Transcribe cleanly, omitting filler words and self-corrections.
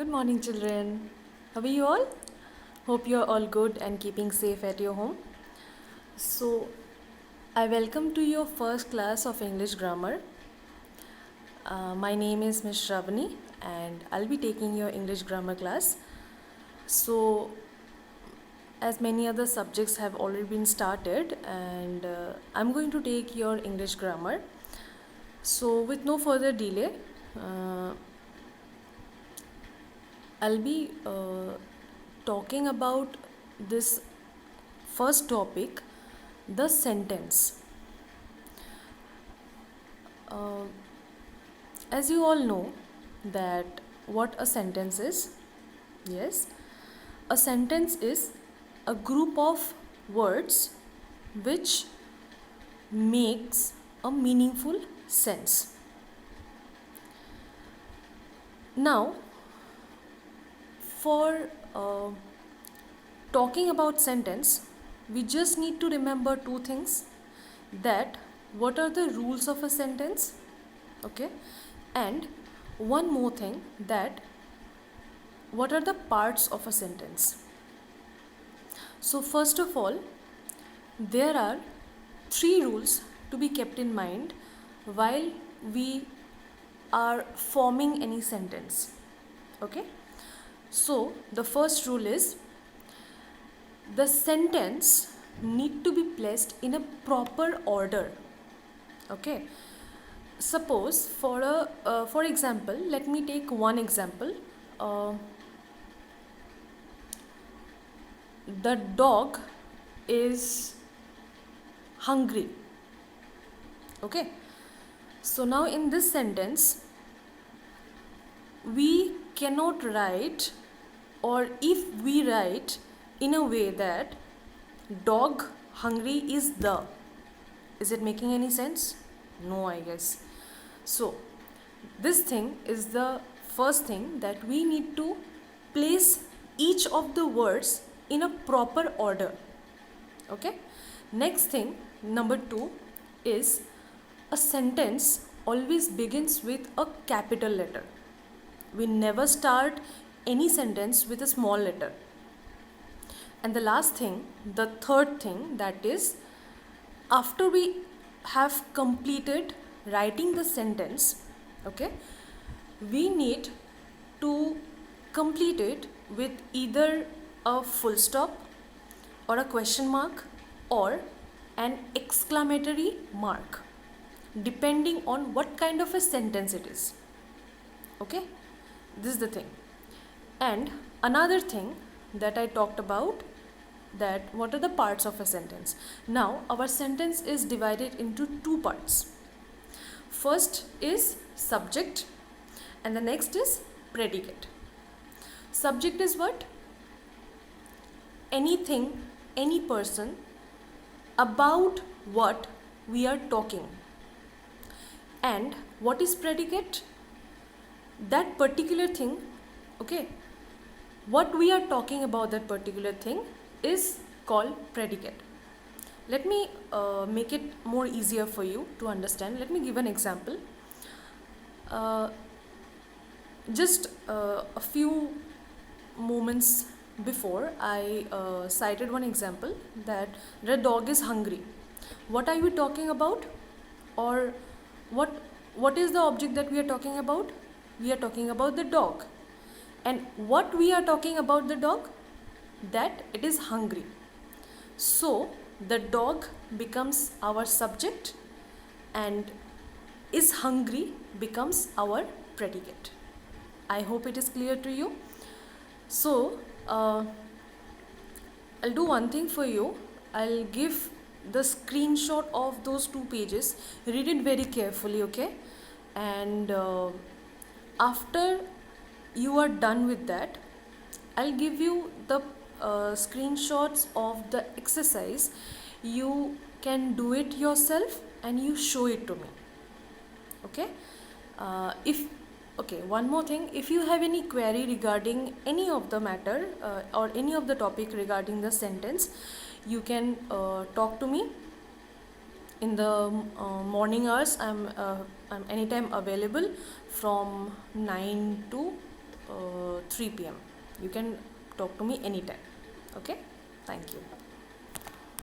Good morning, children. How are you all? Hope you're all good and keeping safe at your home. So, I welcome to your first class of English grammar. My name is Ms. Shravani and I'll be taking your English grammar class. So, as many other subjects have already been started, and I'm going to take your English grammar. So, with no further delay, uh, I'll be talking about this first topic, the sentence. Uh, as you all know that what a sentence is, yes, a sentence is a group of words which makes a meaningful sense. Now, for talking about sentence, we just need to remember two things, that what are the rules of a sentence, okay, and one more thing, that what are the parts of a sentence. So first of all, there are three rules to be kept in mind while we are forming any sentence, okay. So the first rule is, the sentence need to be placed in a proper order, okay. Suppose for example, let me take one example. uh, the dog is hungry, okay. So now in this sentence we cannot write, or if we write in a way that dog hungry is it making any sense? No, I guess. So this thing is the first thing, that we need to place each of the words in a proper order, okay. Next thing, number 2, is a sentence always begins with a capital letter. We never start any sentence with a small letter. And the last thing, the third thing, that is, after we have completed writing the sentence, okay, we need to complete it with either a full stop or a question mark or an exclamatory mark, depending on what kind of a sentence it is, okay. This is the thing. And another thing that I talked about, that what are the parts of a sentence. Now our sentence is divided into two parts. First is subject and the next is predicate. Subject is what? Anything, any person, about what we are talking. And what is predicate? That particular thing, okay, what we are talking about, that particular thing is called predicate. Let me make it more easier for you to understand. Let me give an example. Just a few moments before, I cited one example, that the dog is hungry. What are we talking about? Or what is the object that we are talking about? We are talking about the dog. And what we are talking about the dog? That it is hungry. So the dog becomes our subject and is hungry becomes our predicate. I hope it is clear to you. So I'll do one thing for you. I'll give the screenshot of those two pages. Read it very carefully, okay? And after you are done with that, I'll give you the screenshots of the exercise. You can do it yourself and you show it to me, okay. If Okay, one more thing, if you have any query regarding any of the matter or any of the topic regarding the sentence, you can talk to me in the morning hours. I'm anytime available from 9 to 3 p.m. You can talk to me anytime. Okay? Thank you.